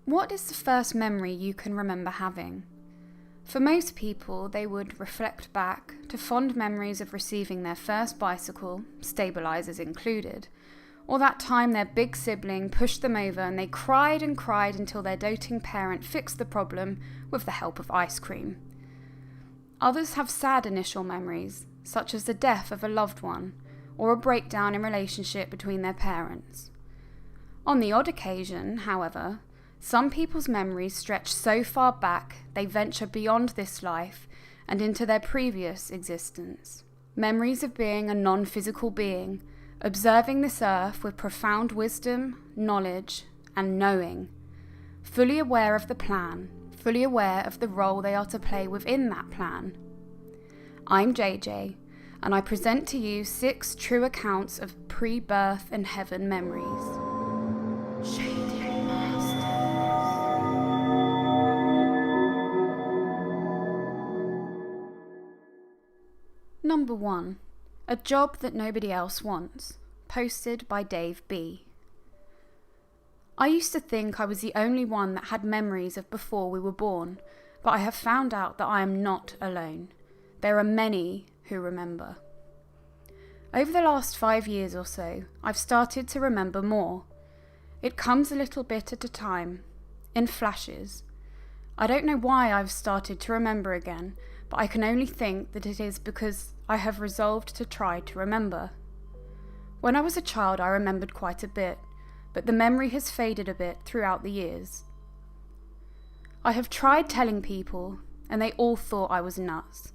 What is the first memory you can remember having? For most people, they would reflect back to fond memories of receiving their first bicycle, stabilizers included, or that time their big sibling pushed them over and they cried and cried until their doting parent fixed the problem with the help of ice cream. Others have sad initial memories, such as the death of a loved one, or a breakdown in relationship between their parents. On the odd occasion, however, some people's memories stretch so far back they venture beyond this life and into their previous existence. Memories of being a non-physical being, observing this earth with profound wisdom, knowledge, and knowing, fully aware of the plan, fully aware of the role they are to play within that plan. I'm JJ, and I present to you 6 true accounts of pre-birth and heaven memories. Number 1. A job that nobody else wants. Posted by Dave B. I used to think I was the only one that had memories of before we were born, but I have found out that I am not alone. There are many who remember. Over the last 5 years or so, I've started to remember more. It comes a little bit at a time, in flashes. I don't know why I've started to remember again, but I can only think that it is because I have resolved to try to remember. When I was a child, I remembered quite a bit, but the memory has faded a bit throughout the years. I have tried telling people, and they all thought I was nuts.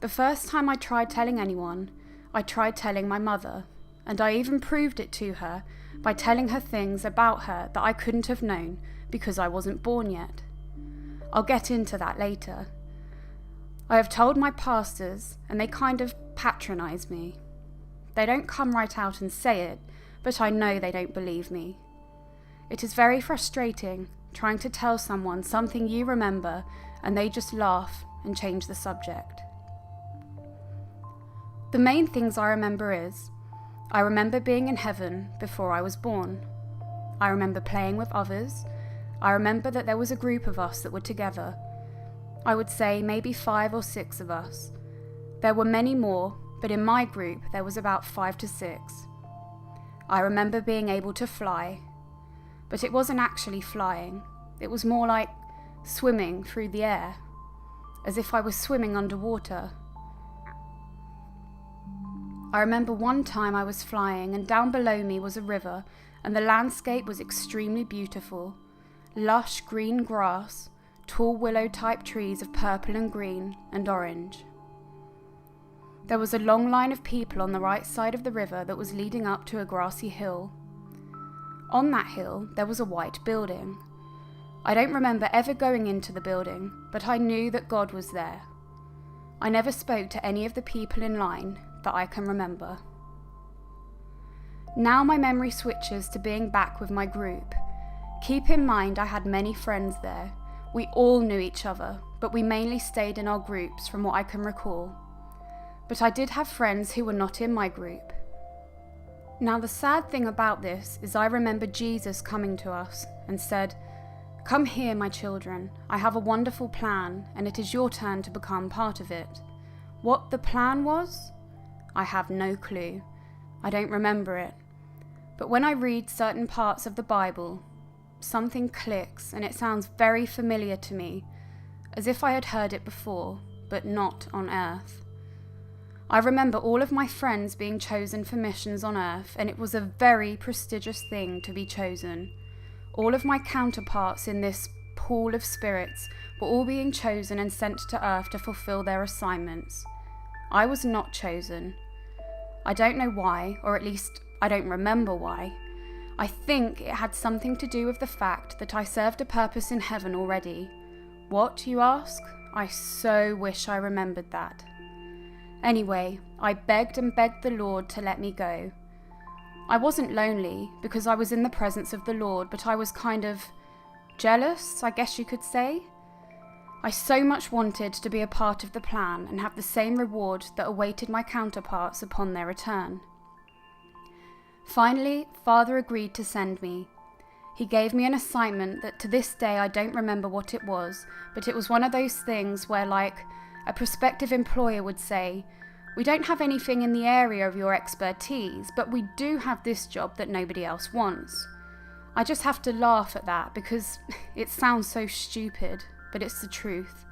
The first time I tried telling anyone, I tried telling my mother, and I even proved it to her by telling her things about her that I couldn't have known because I wasn't born yet. I'll get into that later. I have told my pastors, and they kind of patronize me. They don't come right out and say it, but I know they don't believe me. It is very frustrating trying to tell someone something you remember and they just laugh and change the subject. The main things I remember is, I remember being in heaven before I was born. I remember playing with others. I remember that there was a group of us that were together. I would say maybe 5 or 6 of us. There were many more, but in my group there was about 5 to 6. I remember being able to fly, but it wasn't actually flying. It was more like swimming through the air, as if I was swimming underwater. I remember one time I was flying and down below me was a river and the landscape was extremely beautiful. Lush green grass, tall willow-type trees of purple and green and orange. There was a long line of people on the right side of the river that was leading up to a grassy hill. On that hill, there was a white building. I don't remember ever going into the building, but I knew that God was there. I never spoke to any of the people in line that I can remember. Now my memory switches to being back with my group. Keep in mind I had many friends there. We all knew each other, but we mainly stayed in our groups from what I can recall. But I did have friends who were not in my group. Now the sad thing about this is I remember Jesus coming to us and said, "Come here, my children. I have a wonderful plan, and it is your turn to become part of it." What the plan was? I have no clue. I don't remember it. But when I read certain parts of the Bible, something clicks and it sounds very familiar to me, as if I had heard it before, but not on earth. I remember all of my friends being chosen for missions on earth, and it was a very prestigious thing to be chosen. All of my counterparts in this pool of spirits were all being chosen and sent to earth to fulfill their assignments. I was not chosen. I don't know why, or at least I don't remember why. I think it had something to do with the fact that I served a purpose in heaven already. What, you ask? I so wish I remembered that. Anyway, I begged and begged the Lord to let me go. I wasn't lonely because I was in the presence of the Lord, but I was kind of jealous, I guess you could say. I so much wanted to be a part of the plan and have the same reward that awaited my counterparts upon their return. Finally, Father agreed to send me. He gave me an assignment that to this day I don't remember what it was, but it was one of those things where, like, a prospective employer would say, "We don't have anything in the area of your expertise, but we do have this job that nobody else wants." I just have to laugh at that because it sounds so stupid, but it's the truth.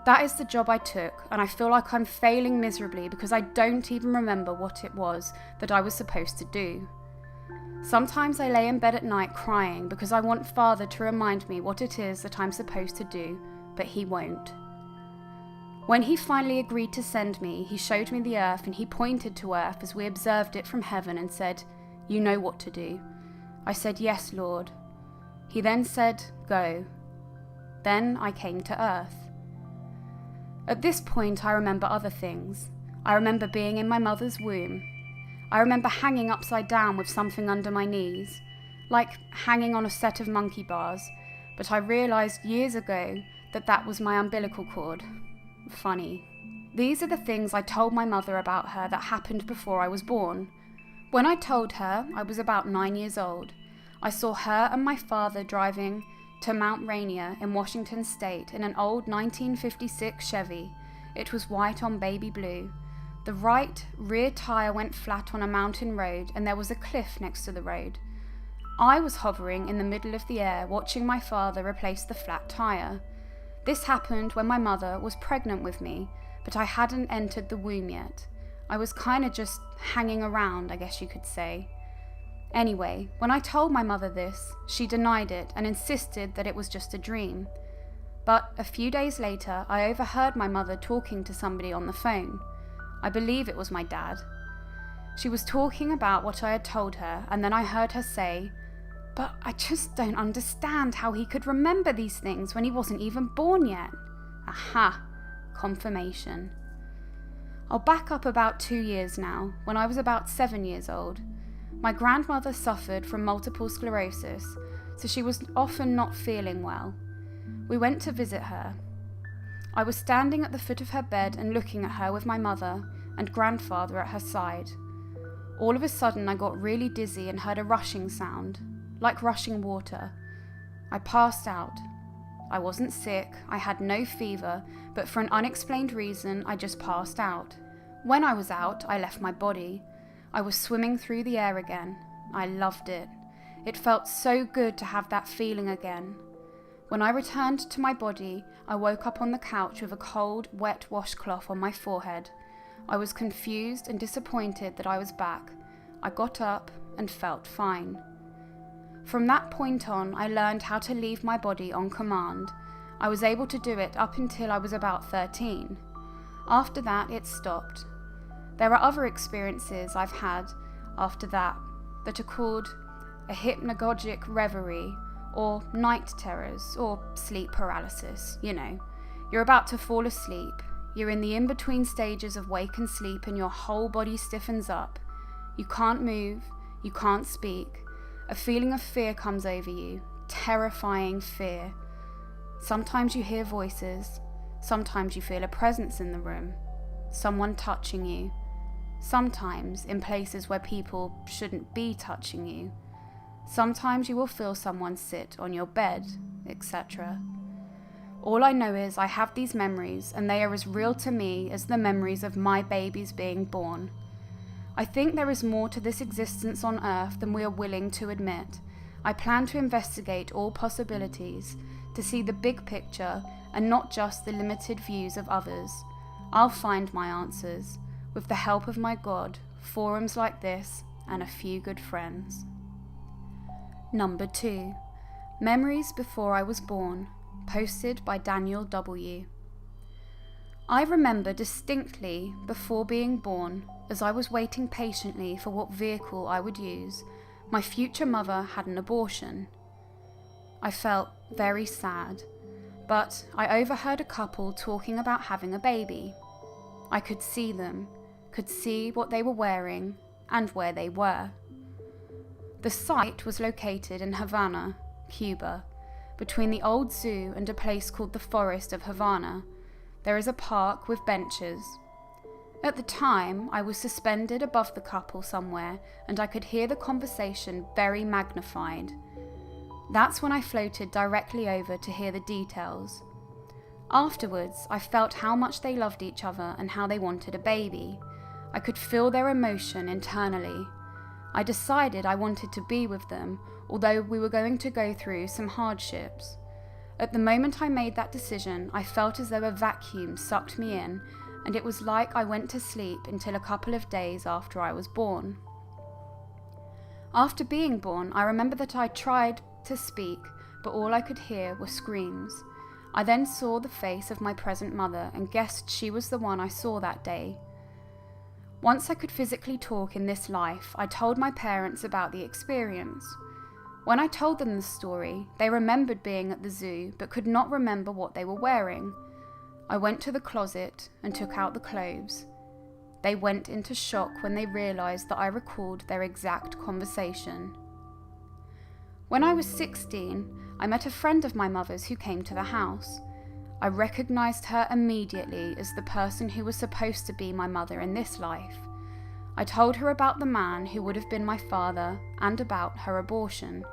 That is the job I took, and I feel like I'm failing miserably because I don't even remember what it was that I was supposed to do. Sometimes I lay in bed at night crying because I want Father to remind me what it is that I'm supposed to do, but he won't. When he finally agreed to send me, he showed me the earth and he pointed to earth as we observed it from heaven and said, "You know what to do." I said, "Yes, Lord." He then said, "Go." Then I came to earth. At this point, I remember other things. I remember being in my mother's womb. I remember hanging upside down with something under my knees, like hanging on a set of monkey bars, but I realised years ago that that was my umbilical cord. Funny. These are the things I told my mother about her that happened before I was born. When I told her, I was about 9 years old. I saw her and my father driving to Mount Rainier in Washington State in an old 1956 Chevy. It was white on baby blue. The right rear tire went flat on a mountain road and there was a cliff next to the road. I was hovering in the middle of the air watching my father replace the flat tire. This happened when my mother was pregnant with me, but I hadn't entered the womb yet. I was kinda just hanging around, I guess you could say. Anyway, when I told my mother this, she denied it and insisted that it was just a dream. But a few days later, I overheard my mother talking to somebody on the phone. I believe it was my dad. She was talking about what I had told her, and then I heard her say, "But I just don't understand how he could remember these things when he wasn't even born yet." Aha, confirmation. I'll back up about 2 years now, when I was about 7 years old. My grandmother suffered from multiple sclerosis, so she was often not feeling well. We went to visit her. I was standing at the foot of her bed and looking at her with my mother and grandfather at her side. All of a sudden I got really dizzy and heard a rushing sound, like rushing water. I passed out. I wasn't sick, I had no fever, but for an unexplained reason I just passed out. When I was out, I left my body. I was swimming through the air again. I loved it. It felt so good to have that feeling again. When I returned to my body, I woke up on the couch with a cold, wet washcloth on my forehead. I was confused and disappointed that I was back. I got up and felt fine. From that point on, I learned how to leave my body on command. I was able to do it up until I was about 13. After that, it stopped. There are other experiences I've had after that are called a hypnagogic reverie, or night terrors, or sleep paralysis. You know, you're about to fall asleep. You're in the in-between stages of wake and sleep and your whole body stiffens up. You can't move, you can't speak. A feeling of fear comes over you, terrifying fear. Sometimes you hear voices, sometimes you feel a presence in the room, someone touching you. Sometimes in places where people shouldn't be touching you. Sometimes you will feel someone sit on your bed, etc. All I know is I have these memories and they are as real to me as the memories of my babies being born. I think there is more to this existence on Earth than we are willing to admit. I plan to investigate all possibilities, to see the big picture and not just the limited views of others. I'll find my answers. With the help of my God, forums like this, and a few good friends. Number 2. Memories Before I Was Born, posted by Daniel W. I remember distinctly before being born, as I was waiting patiently for what vehicle I would use, my future mother had an abortion. I felt very sad, but I overheard a couple talking about having a baby. I could see them, could see what they were wearing and where they were. The site was located in Havana, Cuba, between the old zoo and a place called the Forest of Havana. There is a park with benches. At the time, I was suspended above the couple somewhere and I could hear the conversation very magnified. That's when I floated directly over to hear the details. Afterwards, I felt how much they loved each other and how they wanted a baby. I could feel their emotion internally. I decided I wanted to be with them, although we were going to go through some hardships. At the moment I made that decision, I felt as though a vacuum sucked me in, and it was like I went to sleep until a couple of days after I was born. After being born, I remember that I tried to speak, but all I could hear were screams. I then saw the face of my present mother and guessed she was the one I saw that day. Once I could physically talk in this life, I told my parents about the experience. When I told them the story, they remembered being at the zoo but could not remember what they were wearing. I went to the closet and took out the clothes. They went into shock when they realized that I recalled their exact conversation. When I was 16, I met a friend of my mother's who came to the house. I recognized her immediately as the person who was supposed to be my mother in this life. I told her about the man who would have been my father and about her abortion.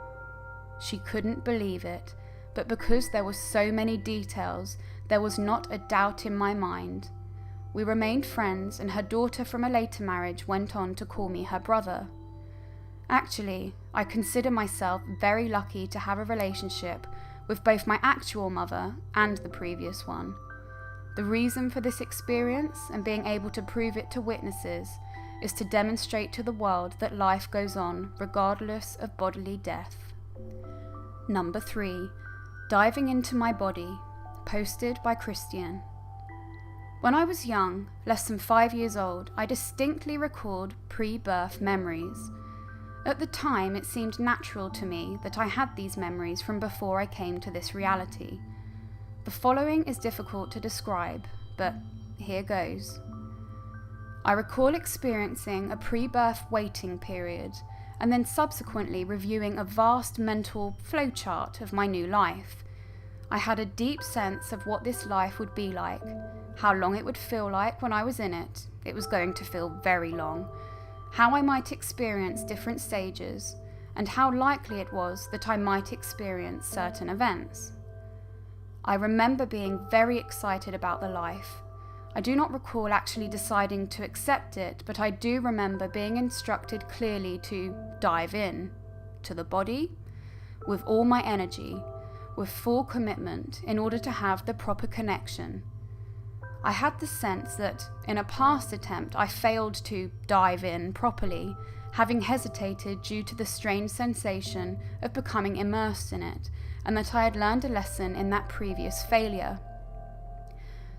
She couldn't believe it, but because there were so many details, there was not a doubt in my mind. We remained friends, and her daughter from a later marriage went on to call me her brother. Actually, I consider myself very lucky to have a relationship with both my actual mother and the previous one. The reason for this experience and being able to prove it to witnesses is to demonstrate to the world that life goes on regardless of bodily death. Number 3. Diving into my body, posted by Christian. When I was young, less than 5 years old, I distinctly recalled pre-birth memories. At the time, it seemed natural to me that I had these memories from before I came to this reality. The following is difficult to describe, but here goes. I recall experiencing a pre-birth waiting period, and then subsequently reviewing a vast mental flowchart of my new life. I had a deep sense of what this life would be like, how long it would feel like when I was in it. It was going to feel very long. How I might experience different stages, and how likely it was that I might experience certain events. I remember being very excited about the life. I do not recall actually deciding to accept it, but I do remember being instructed clearly to dive in, to the body, with all my energy, with full commitment in order to have the proper connection. I had the sense that, in a past attempt, I failed to dive in properly, having hesitated due to the strange sensation of becoming immersed in it, and that I had learned a lesson in that previous failure.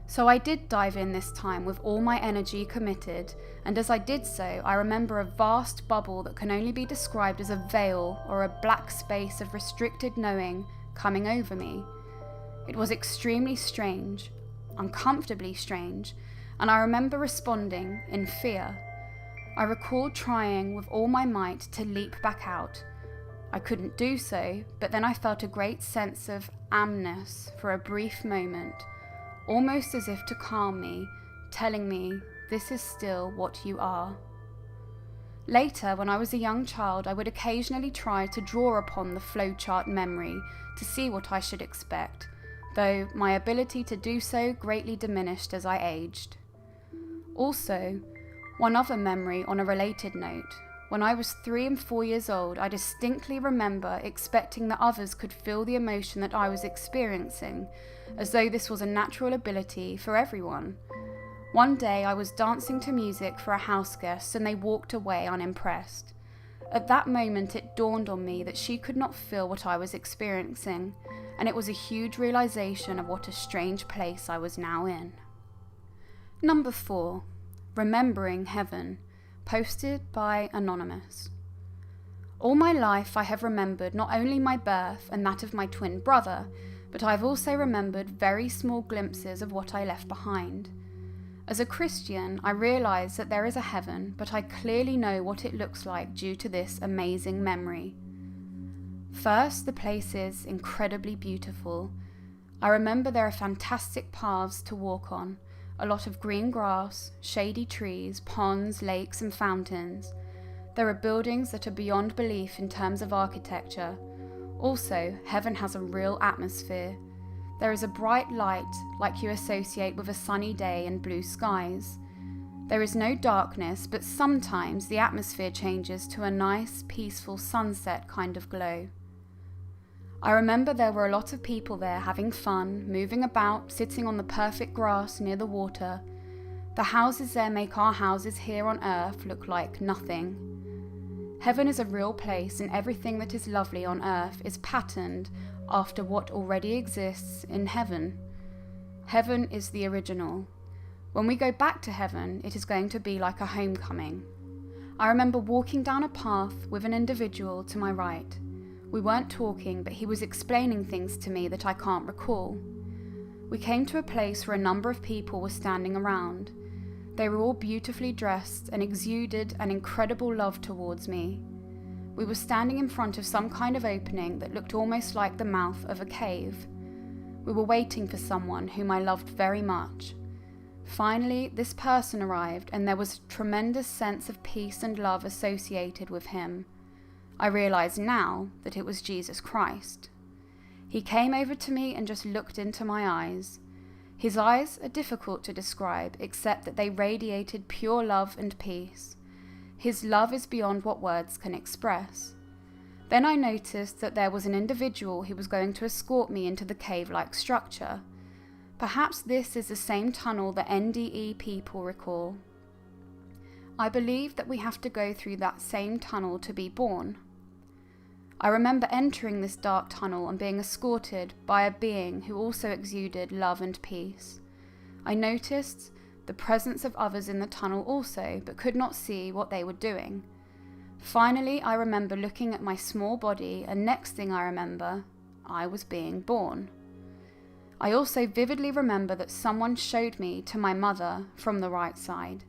So I did dive in this time with all my energy committed, and as I did so, I remember a vast bubble that can only be described as a veil or a black space of restricted knowing coming over me. It was extremely strange, uncomfortably strange, and I remember responding in fear. I recall trying with all my might to leap back out. I couldn't do so, but then I felt a great sense of amness for a brief moment, almost as if to calm me, telling me, "This is still what you are." Later, when I was a young child, I would occasionally try to draw upon the flowchart memory to see what I should expect, though my ability to do so greatly diminished as I aged. Also, one other memory on a related note. When I was 3 and 4 years old, I distinctly remember expecting that others could feel the emotion that I was experiencing, as though this was a natural ability for everyone. One day I was dancing to music for a house guest and they walked away unimpressed. At that moment it dawned on me that she could not feel what I was experiencing, and it was a huge realization of what a strange place I was now in. Number 4. Remembering Heaven, posted by Anonymous. All my life I have remembered not only my birth and that of my twin brother, but I have also remembered very small glimpses of what I left behind. As a Christian, I realize that there is a heaven, but I clearly know what it looks like due to this amazing memory. First, the place is incredibly beautiful. I remember there are fantastic paths to walk on, a lot of green grass, shady trees, ponds, lakes and fountains. There are buildings that are beyond belief in terms of architecture. Also, heaven has a real atmosphere. There is a bright light like you associate with a sunny day and blue skies. There is no darkness, but sometimes the atmosphere changes to a nice, peaceful sunset kind of glow. I remember there were a lot of people there having fun, moving about, sitting on the perfect grass near the water. The houses there make our houses here on earth look like nothing. Heaven is a real place, and everything that is lovely on earth is patterned after what already exists in heaven. Heaven is the original. When we go back to heaven, it is going to be like a homecoming. I remember walking down a path with an individual to my right. We weren't talking, but he was explaining things to me that I can't recall. We came to a place where a number of people were standing around. They were all beautifully dressed and exuded an incredible love towards me. We were standing in front of some kind of opening that looked almost like the mouth of a cave. We were waiting for someone whom I loved very much. Finally, this person arrived, and there was a tremendous sense of peace and love associated with him. I realize now that it was Jesus Christ. He came over to me and just looked into my eyes. His eyes are difficult to describe, except that they radiated pure love and peace. His love is beyond what words can express. Then I noticed that there was an individual who was going to escort me into the cave-like structure. Perhaps this is the same tunnel that NDE people recall. I believe that we have to go through that same tunnel to be born. I remember entering this dark tunnel and being escorted by a being who also exuded love and peace. I noticed the presence of others in the tunnel also, but could not see what they were doing. Finally, I remember looking at my small body, and next thing I remember, I was being born. I also vividly remember that someone showed me to my mother from the right side.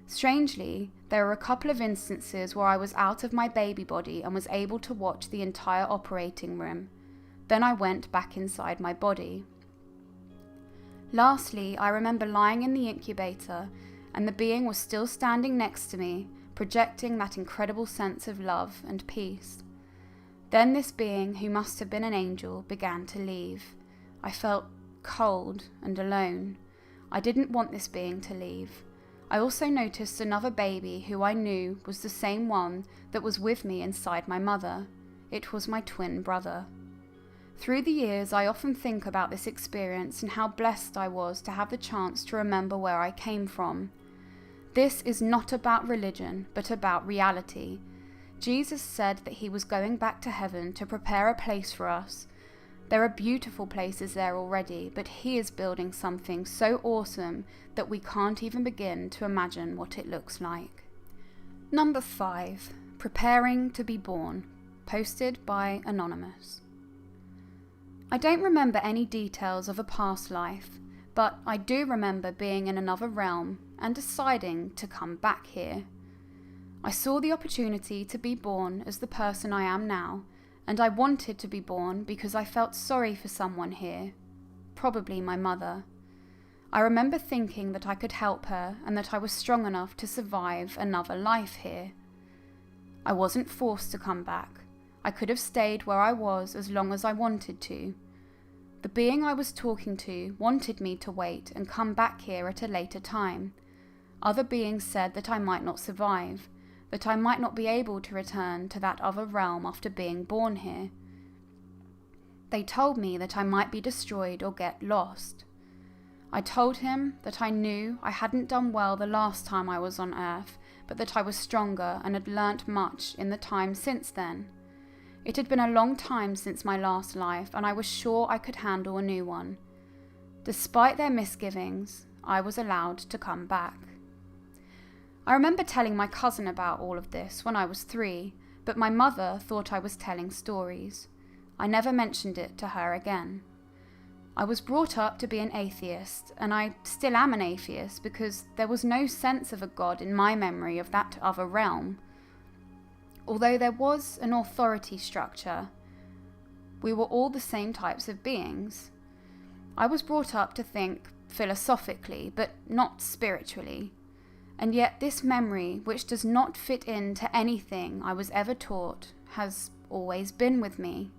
Strangely, there were a couple of instances where I was out of my baby body and was able to watch the entire operating room. Then I went back inside my body. Lastly, I remember lying in the incubator, and the being was still standing next to me, projecting that incredible sense of love and peace. Then this being, who must have been an angel, began to leave. I felt cold and alone. I didn't want this being to leave. I also noticed another baby who I knew was the same one that was with me inside my mother. It was my twin brother. Through the years, I often think about this experience and how blessed I was to have the chance to remember where I came from. This is not about religion, but about reality. Jesus said that he was going back to heaven to prepare a place for us. There are beautiful places there already, but he is building something so awesome that we can't even begin to imagine what it looks like. Number 5. Preparing to be born. Posted by Anonymous. I don't remember any details of a past life, but I do remember being in another realm and deciding to come back here. I saw the opportunity to be born as the person I am now, and I wanted to be born because I felt sorry for someone here, probably my mother. I remember thinking that I could help her and that I was strong enough to survive another life here. I wasn't forced to come back. I could have stayed where I was as long as I wanted to. The being I was talking to wanted me to wait and come back here at a later time. Other beings said that I might not survive, that I might not be able to return to that other realm after being born here. They told me that I might be destroyed or get lost. I told him that I knew I hadn't done well the last time I was on Earth, but that I was stronger and had learnt much in the time since then. It had been a long time since my last life, and I was sure I could handle a new one. Despite their misgivings, I was allowed to come back. I remember telling my cousin about all of this when I was 3, but my mother thought I was telling stories. I never mentioned it to her again. I was brought up to be an atheist, and I still am an atheist because there was no sense of a God in my memory of that other realm. Although there was an authority structure, we were all the same types of beings. I was brought up to think philosophically, but not spiritually. And yet this memory, which does not fit into anything I was ever taught, has always been with me.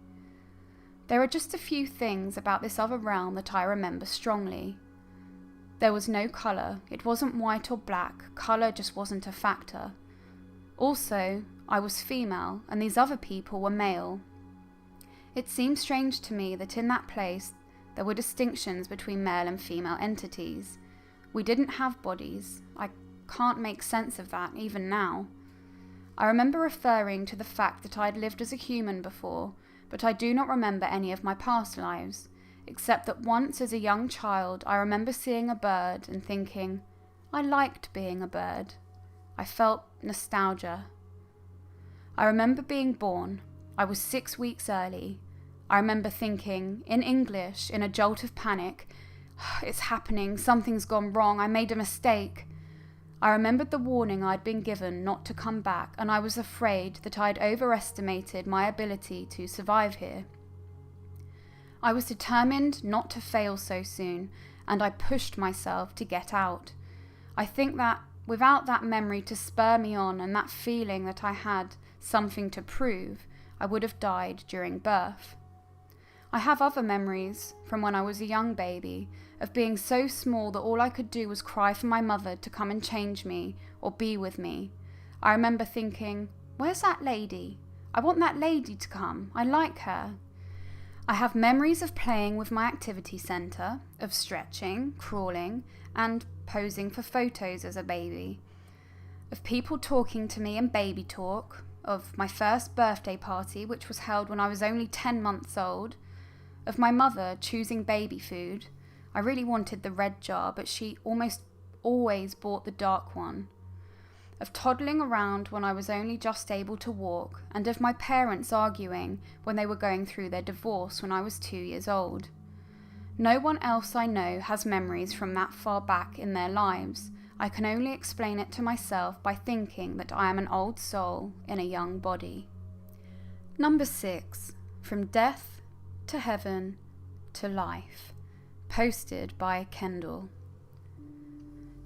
There are just a few things about this other realm that I remember strongly. There was no colour. It wasn't white or black. Colour just wasn't a factor. Also, I was female, and these other people were male. It seemed strange to me that in that place there were distinctions between male and female entities. We didn't have bodies. I can't make sense of that, even now. I remember referring to the fact that I had lived as a human before, but I do not remember any of my past lives, except that once as a young child I remember seeing a bird and thinking, I liked being a bird. I felt nostalgia. I remember being born. I was 6 weeks early. I remember thinking, in English, in a jolt of panic, it's happening, something's gone wrong, I made a mistake. I remembered the warning I'd been given not to come back, and I was afraid that I'd overestimated my ability to survive here. I was determined not to fail so soon, and I pushed myself to get out. I think that without that memory to spur me on and that feeling that I had something to prove, I would have died during birth. I have other memories from when I was a young baby of being so small that all I could do was cry for my mother to come and change me or be with me. I remember thinking, where's that lady? I want that lady to come. I like her. I have memories of playing with my activity centre, of stretching, crawling, and posing for photos as a baby, of people talking to me in baby talk, of my first birthday party, which was held when I was only 10 months old, of my mother choosing baby food. I really wanted the red jar, but she almost always bought the dark one. Of toddling around when I was only just able to walk, and of my parents arguing when they were going through their divorce when I was 2 years old. No one else I know has memories from that far back in their lives. I can only explain it to myself by thinking that I am an old soul in a young body. Number 6. From Death to Heaven to Life. Posted by Kendall.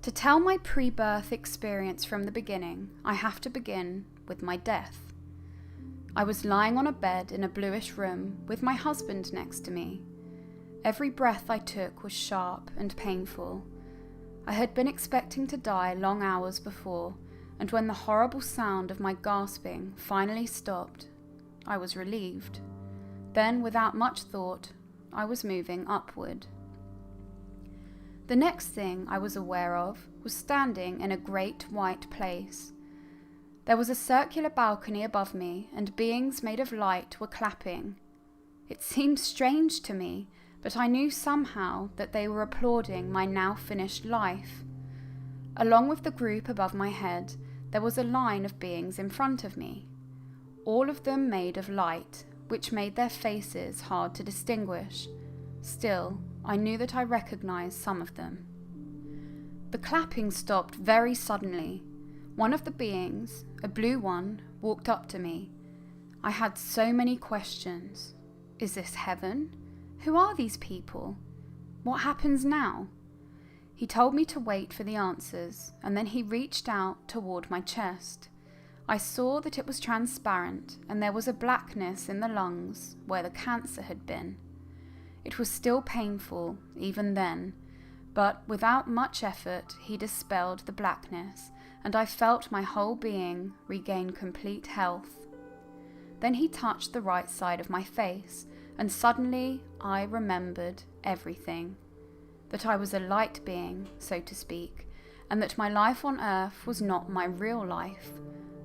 To tell my pre-birth experience from the beginning, I have to begin with my death. I was lying on a bed in a bluish room with my husband next to me. Every breath I took was sharp and painful. I had been expecting to die long hours before, and when the horrible sound of my gasping finally stopped, I was relieved. Then, without much thought, I was moving upward. The next thing I was aware of was standing in a great white place. There was a circular balcony above me, and beings made of light were clapping. It seemed strange to me, but I knew somehow that they were applauding my now finished life. Along with the group above my head, there was a line of beings in front of me, all of them made of light, which made their faces hard to distinguish. Still, I knew that I recognized some of them. The clapping stopped very suddenly. One of the beings, a blue one, walked up to me. I had so many questions. Is this heaven? Who are these people? What happens now? He told me to wait for the answers, and then he reached out toward my chest. I saw that it was transparent, and there was a blackness in the lungs where the cancer had been. It was still painful, even then, but without much effort he dispelled the blackness, and I felt my whole being regain complete health. Then he touched the right side of my face, and suddenly I remembered everything. That I was a light being, so to speak, and that my life on earth was not my real life.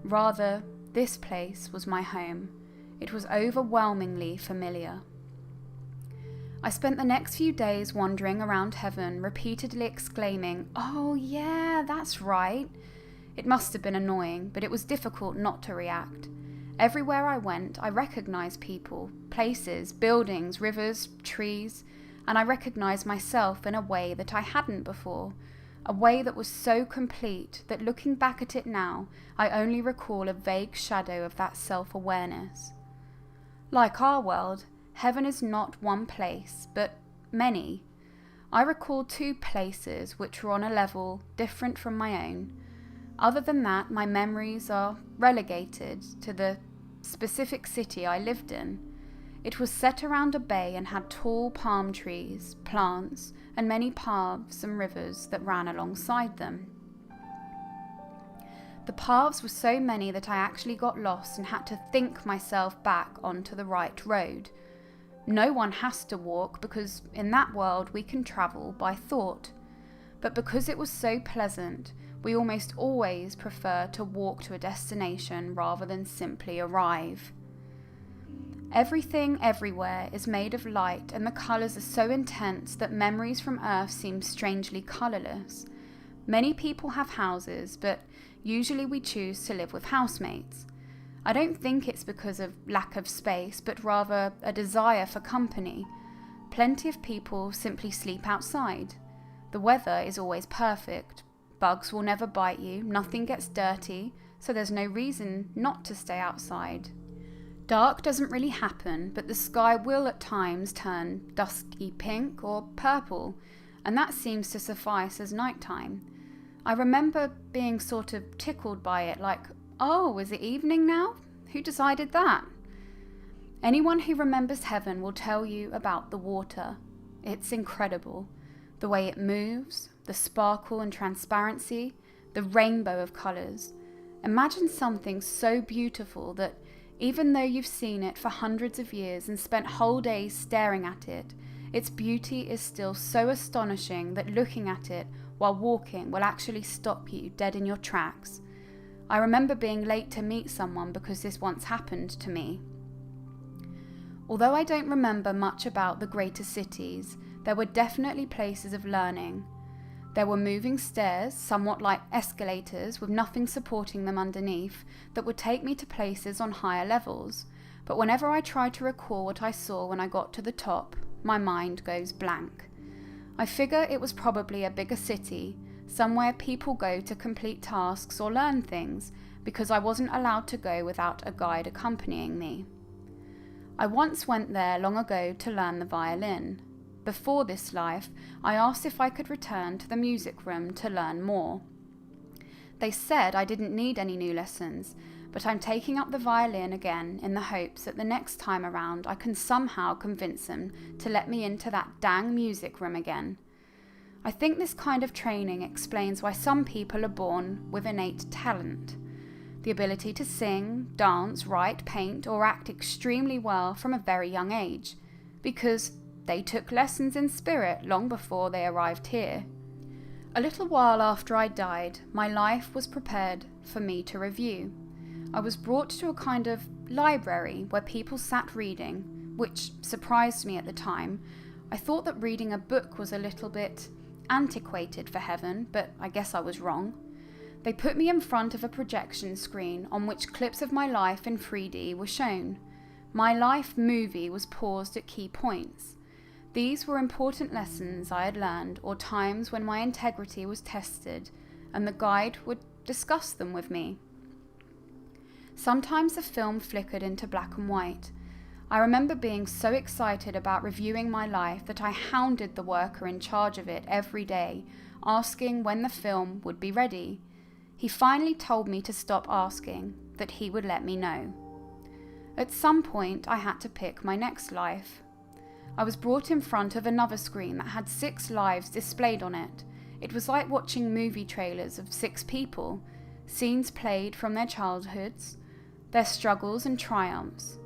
Rather, this place was my home. It was overwhelmingly familiar. I spent the next few days wandering around heaven, repeatedly exclaiming, "Oh yeah, that's right." It must have been annoying, but it was difficult not to react. Everywhere I went, I recognized people, places, buildings, rivers, trees, and I recognized myself in a way that I hadn't before, a way that was so complete that looking back at it now, I only recall a vague shadow of that self-awareness. Like our world, heaven is not one place, but many. I recall 2 places which were on a level different from my own. Other than that, my memories are relegated to the specific city I lived in. It was set around a bay and had tall palm trees, plants, and many paths and rivers that ran alongside them. The paths were so many that I actually got lost and had to think myself back onto the right road. No one has to walk because in that world we can travel by thought. But because it was so pleasant, we almost always prefer to walk to a destination rather than simply arrive. Everything everywhere is made of light, and the colours are so intense that memories from Earth seem strangely colourless. Many people have houses, but usually we choose to live with housemates. I don't think it's because of lack of space, but rather a desire for company. Plenty of people simply sleep outside. The weather is always perfect. Bugs will never bite you, nothing gets dirty, so there's no reason not to stay outside. Dark doesn't really happen, but the sky will at times turn dusky pink or purple, and that seems to suffice as nighttime. I remember being sort of tickled by it, like, oh, is it evening now? Who decided that? Anyone who remembers heaven will tell you about the water. It's incredible. The way it moves, the sparkle and transparency, the rainbow of colours. Imagine something so beautiful that even though you've seen it for hundreds of years and spent whole days staring at it, its beauty is still so astonishing that looking at it while walking will actually stop you dead in your tracks. I remember being late to meet someone because this once happened to me. Although I don't remember much about the greater cities, there were definitely places of learning. There were moving stairs, somewhat like escalators with nothing supporting them underneath, that would take me to places on higher levels. But whenever I try to recall what I saw when I got to the top, my mind goes blank. I figure it was probably a bigger city, somewhere people go to complete tasks or learn things, because I wasn't allowed to go without a guide accompanying me. I once went there long ago to learn the violin. Before this life, I asked if I could return to the music room to learn more. They said I didn't need any new lessons, but I'm taking up the violin again in the hopes that the next time around I can somehow convince them to let me into that dang music room again. I think this kind of training explains why some people are born with innate talent. The ability to sing, dance, write, paint, or act extremely well from a very young age, because they took lessons in spirit long before they arrived here. A little while after I died, my life was prepared for me to review. I was brought to a kind of library where people sat reading, which surprised me at the time. I thought that reading a book was a little bit antiquated for heaven, but I guess I was wrong. They put me in front of a projection screen on which clips of my life in 3D were shown. My life movie was paused at key points. These were important lessons I had learned, or times when my integrity was tested, and the guide would discuss them with me. Sometimes the film flickered into black and white. I remember being so excited about reviewing my life that I hounded the worker in charge of it every day, asking when the film would be ready. He finally told me to stop asking, that he would let me know. At some point, I had to pick my next life. I was brought in front of another screen that had 6 lives displayed on it. It was like watching movie trailers of 6 people, scenes played from their childhoods, their struggles and triumphs.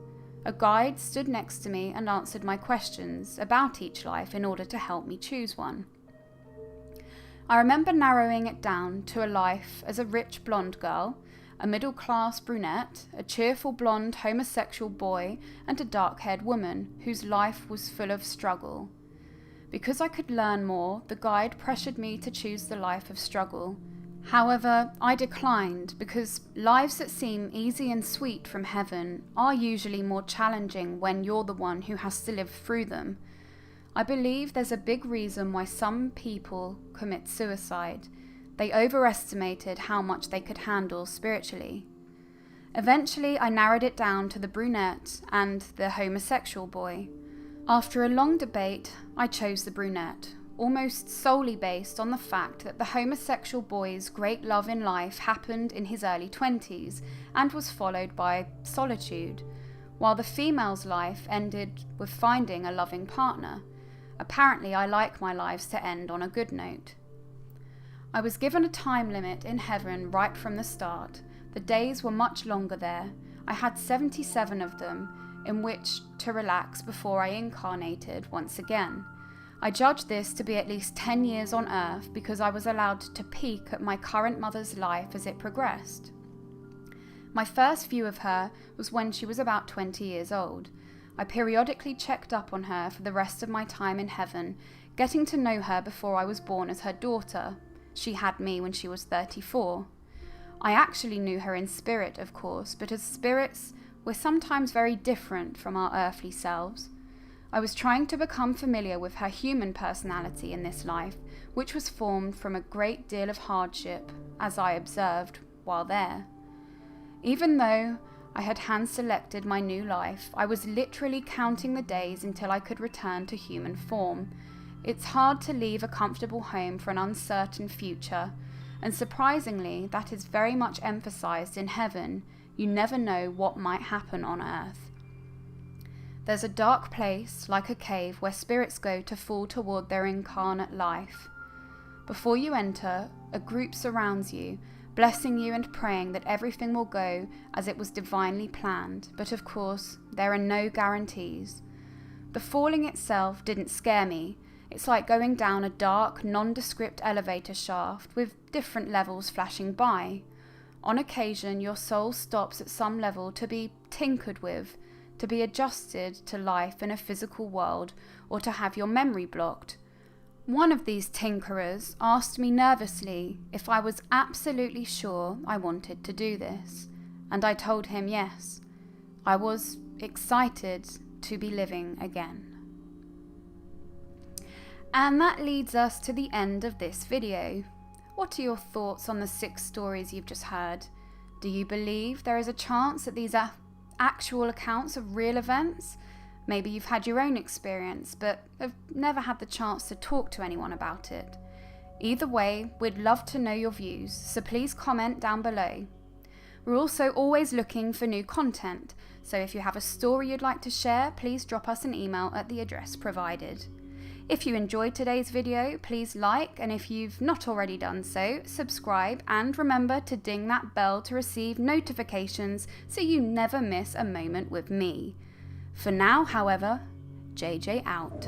A guide stood next to me and answered my questions about each life in order to help me choose one. I remember narrowing it down to a life as a rich blonde girl, a middle-class brunette, a cheerful blonde homosexual boy, and a dark-haired woman whose life was full of struggle. Because I could learn more, the guide pressured me to choose the life of struggle. However, I declined because lives that seem easy and sweet from heaven are usually more challenging when you're the one who has to live through them. I believe there's a big reason why some people commit suicide. They overestimated how much they could handle spiritually. Eventually, I narrowed it down to the brunette and the homosexual boy. After a long debate, I chose the brunette, almost solely based on the fact that the homosexual boy's great love in life happened in his early 20s and was followed by solitude. while the female's life ended with finding a loving partner. Apparently, I like my lives to end on a good note. I was given a time limit in heaven right from the start. The days were much longer there. I had 77 of them in which to relax before I incarnated once again. I judged this to be at least 10 years on Earth because I was allowed to peek at my current mother's life as it progressed. My first view of her was when she was about 20 years old. I periodically checked up on her for the rest of my time in heaven, getting to know her before I was born as her daughter. She had me when she was 34. I actually knew her in spirit, of course, but as spirits, we're sometimes very different from our earthly selves. I was trying to become familiar with her human personality in this life, which was formed from a great deal of hardship, as I observed while there. Even though I had hand-selected my new life, I was literally counting the days until I could return to human form. It's hard to leave a comfortable home for an uncertain future, and surprisingly, that is very much emphasized in heaven. You never know what might happen on earth. There's a dark place, like a cave, where spirits go to fall toward their incarnate life. Before you enter, a group surrounds you, blessing you and praying that everything will go as it was divinely planned, but of course, there are no guarantees. The falling itself didn't scare me. It's like going down a dark, nondescript elevator shaft with different levels flashing by. On occasion, your soul stops at some level to be tinkered with, to be adjusted to life in a physical world, or to have your memory blocked. One of these tinkerers asked me nervously if I was absolutely sure I wanted to do this, and I told him yes. I was excited to be living again. And that leads us to the end of this video. What are your thoughts on the 6 stories you've just heard? Do you believe there is a chance that these are actual accounts of real events? Maybe you've had your own experience, but have never had the chance to talk to anyone about it. Either way, we'd love to know your views, so please comment down below. We're also always looking for new content, so if you have a story you'd like to share, please drop us an email at the address provided. If you enjoyed today's video, please like, and if you've not already done so, subscribe, and remember to ding that bell to receive notifications so you never miss a moment with me. For now, however, JJ out.